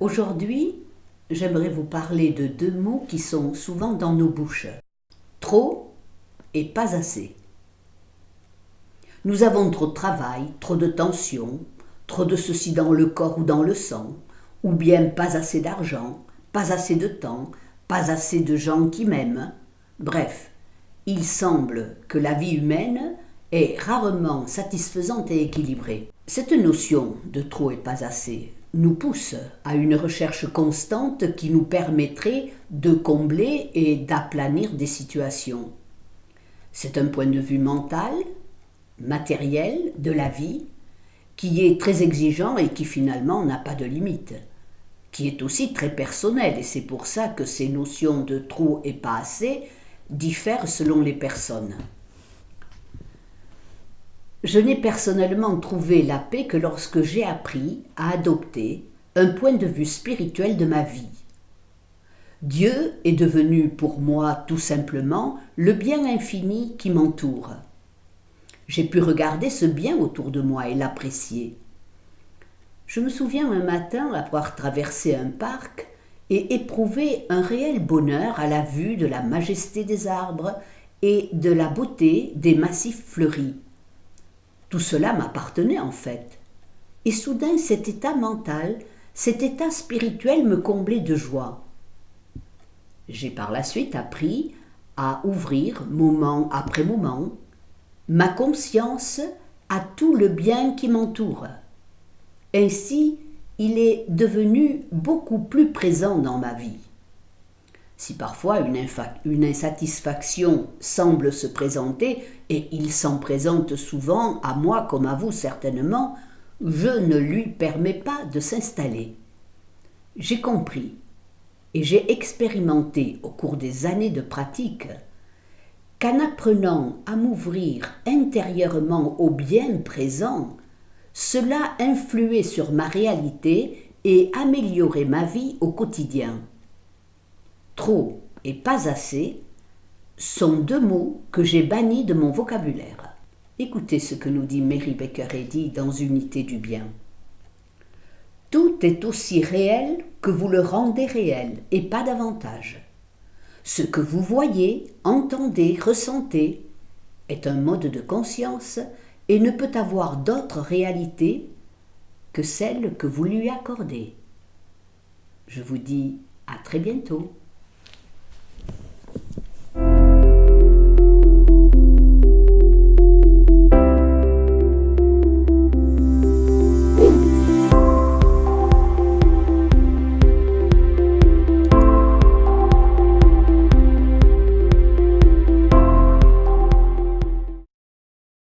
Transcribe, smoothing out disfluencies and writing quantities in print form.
Aujourd'hui, j'aimerais vous parler de deux mots qui sont souvent dans nos bouches. Trop et pas assez. Nous avons trop de travail, trop de tension, trop de ceci dans le corps ou dans le sang, ou bien pas assez d'argent, pas assez de temps, pas assez de gens qui m'aiment. Bref, il semble que la vie humaine est rarement satisfaisante et équilibrée. Cette notion de trop et pas assez nous pousse à une recherche constante qui nous permettrait de combler et d'aplanir des situations. C'est un point de vue mental, matériel de la vie, qui est très exigeant et qui finalement n'a pas de limite, qui est aussi très personnel, et c'est pour ça que ces notions de trop et pas assez diffèrent selon les personnes. Je n'ai personnellement trouvé la paix que lorsque j'ai appris à adopter un point de vue spirituel de ma vie. Dieu est devenu pour moi tout simplement le bien infini qui m'entoure. J'ai pu regarder ce bien autour de moi et l'apprécier. Je me souviens un matin avoir traversé un parc et éprouvé un réel bonheur à la vue de la majesté des arbres et de la beauté des massifs fleuris. Tout cela m'appartenait en fait. Et soudain cet état mental, cet état spirituel me comblait de joie. J'ai par la suite appris à ouvrir, moment après moment, ma conscience à tout le bien qui m'entoure. Ainsi, il est devenu beaucoup plus présent dans ma vie. Si parfois une insatisfaction semble se présenter, et il s'en présente souvent à moi comme à vous certainement, je ne lui permets pas de s'installer. J'ai compris et j'ai expérimenté au cours des années de pratique qu'en apprenant à m'ouvrir intérieurement au bien présent, cela influait sur ma réalité et améliorait ma vie au quotidien. Trop et pas assez sont deux mots que j'ai bannis de mon vocabulaire. Écoutez ce que nous dit Mary Baker Eddy dans Unité du bien. Tout est aussi réel que vous le rendez réel, et pas davantage. Ce que vous voyez, entendez, ressentez est un mode de conscience et ne peut avoir d'autre réalité que celle que vous lui accordez. Je vous dis à très bientôt.